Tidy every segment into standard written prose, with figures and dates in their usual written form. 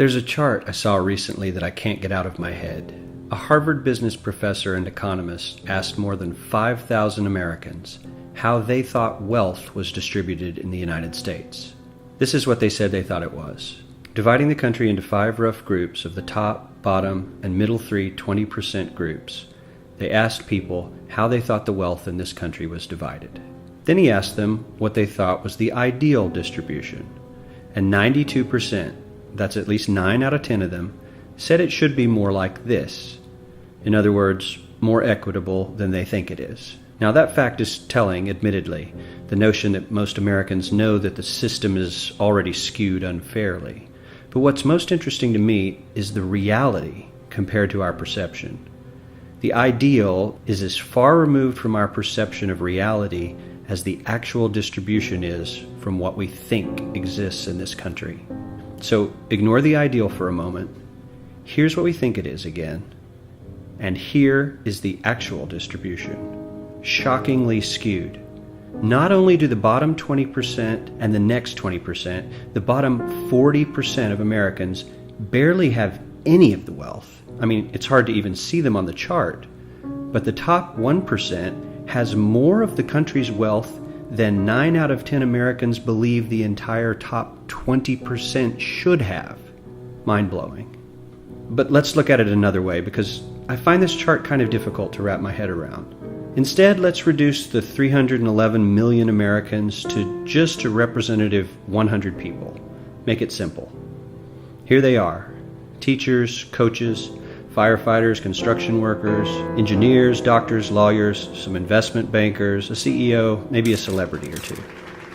There's a chart I saw recently that I can't get out of my head. A Harvard business professor and economist asked more than 5,000 Americans how they thought wealth was distributed in the United States. This is what they said they thought it was. Dividing the country into 5 rough groups of the top, bottom, and middle 20% groups, they asked people how they thought the wealth in this country was divided. Then he asked them what they thought was the ideal distribution. And 92%, that's at least 9 out of 10 of them, said it should be more like this. In other words, more equitable than they think it is. Now that fact is telling, admittedly, the notion that most Americans know that the system is already skewed unfairly. But what's most interesting to me is the reality compared to our perception. The ideal is as far removed from our perception of reality as the actual distribution is from what we think exists in this country. So ignore the ideal for a moment. Here's what we think it is again. And here is the actual distribution. Shockingly skewed. Not only do the bottom 20% and the next 20%, the bottom 40% of Americans barely have any of the wealth. I mean, it's hard to even see them on the chart. But the top 1% has more of the country's wealth than 9 out of 10 Americans believe the entire top 20% should have. Mind-blowing. But let's look at it another way, because I find this chart kind of difficult to wrap my head around. Instead, let's reduce the 311 million Americans to just a representative 100 people. Make it simple. Here they are: teachers, coaches, firefighters, construction workers, engineers, doctors, lawyers, some investment bankers, a CEO, maybe a celebrity or two.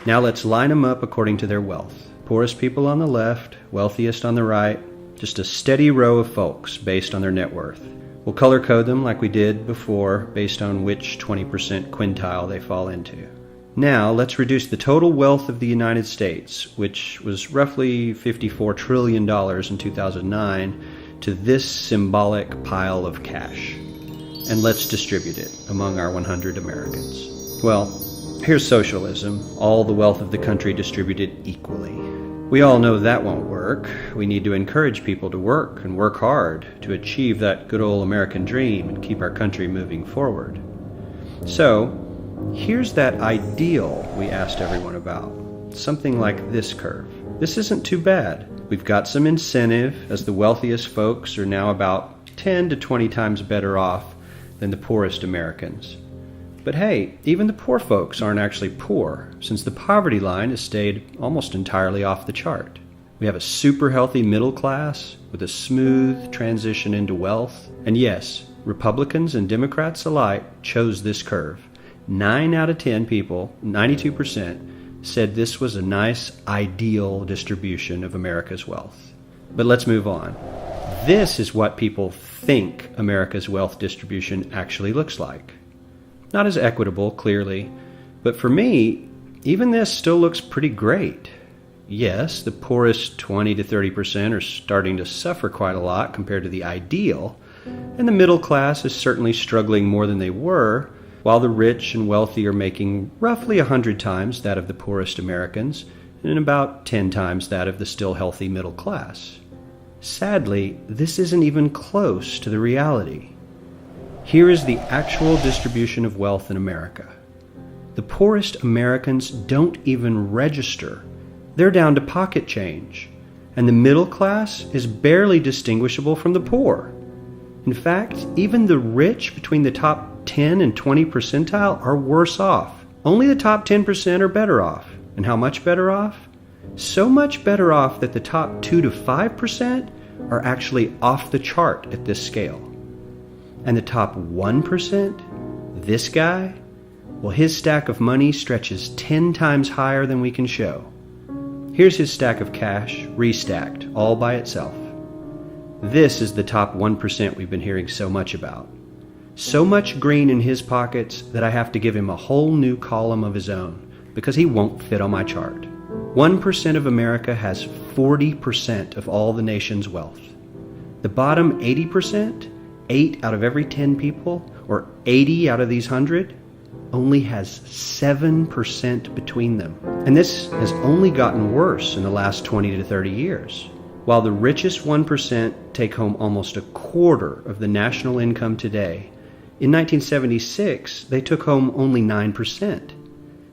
Now let's line them up according to their wealth. Poorest people on the left, wealthiest on the right, just a steady row of folks based on their net worth. We'll color code them like we did before based on which 20% quintile they fall into. Now let's reduce the total wealth of the United States, which was roughly $54 trillion in 2009, to this symbolic pile of cash. And let's distribute it among our 100 Americans. Well, here's socialism, all the wealth of the country distributed equally. We all know that won't work. We need to encourage people to work and work hard to achieve that good old American dream and keep our country moving forward. So, here's that ideal we asked everyone about. Something like this curve. This isn't too bad. We've got some incentive, as the wealthiest folks are now about 10 to 20 times better off than the poorest Americans. But hey, even the poor folks aren't actually poor, since the poverty line has stayed almost entirely off the chart. We have a super healthy middle class with a smooth transition into wealth. And yes, Republicans and Democrats alike chose this curve. 9 out of 10 people, 92%, said this was a nice, ideal distribution of America's wealth. But let's move on. This is what people think America's wealth distribution actually looks like. Not as equitable, clearly, but for me, even this still looks pretty great. Yes, the poorest 20 to 30% are starting to suffer quite a lot compared to the ideal, and the middle class is certainly struggling more than they were, while the rich and wealthy are making roughly 100 times that of the poorest Americans, and about 10 times that of the still healthy middle class. Sadly, this isn't even close to the reality. Here is the actual distribution of wealth in America. The poorest Americans don't even register. They're down to pocket change. And the middle class is barely distinguishable from the poor. In fact, even the rich between the top 10 and 20 percentile are worse off. Only the top 10% are better off. And how much better off? So much better off that the top 2 to 5% are actually off the chart at this scale. And the top 1%, this guy, well, his stack of money stretches 10 times higher than we can show. Here's his stack of cash, restacked, all by itself. This is the top 1% we've been hearing so much about. So much green in his pockets that I have to give him a whole new column of his own, because he won't fit on my chart. 1% of America has 40% of all the nation's wealth. The bottom 80%, 8 out of every 10 people, or 80 out of these 100, only has 7% between them. And this has only gotten worse in the last 20 to 30 years. While the richest 1% take home almost a quarter of the national income today, in 1976 they took home only 9%,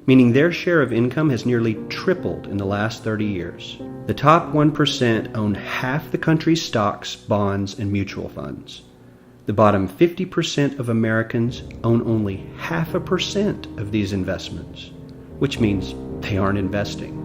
meaning their share of income has nearly tripled in the last 30 years. The top 1% own half the country's stocks, bonds, and mutual funds. The bottom 50% of Americans own only 0.5% of these investments, which means they aren't investing.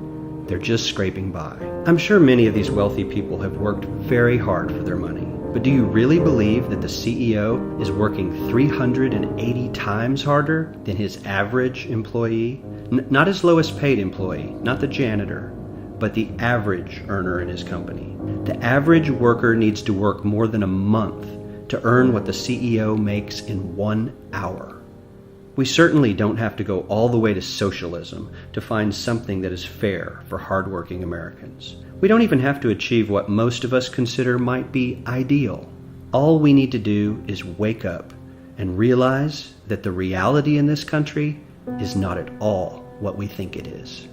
They're just scraping by. I'm sure many of these wealthy people have worked very hard for their money, but do you really believe that the CEO is working 380 times harder than his average employee? Not his lowest paid employee, not the janitor, but the average earner in his company. The average worker needs to work more than a month to earn what the CEO makes in 1 hour. We certainly don't have to go all the way to socialism to find something that is fair for hardworking Americans. We don't even have to achieve what most of us consider might be ideal. All we need to do is wake up and realize that the reality in this country is not at all what we think it is.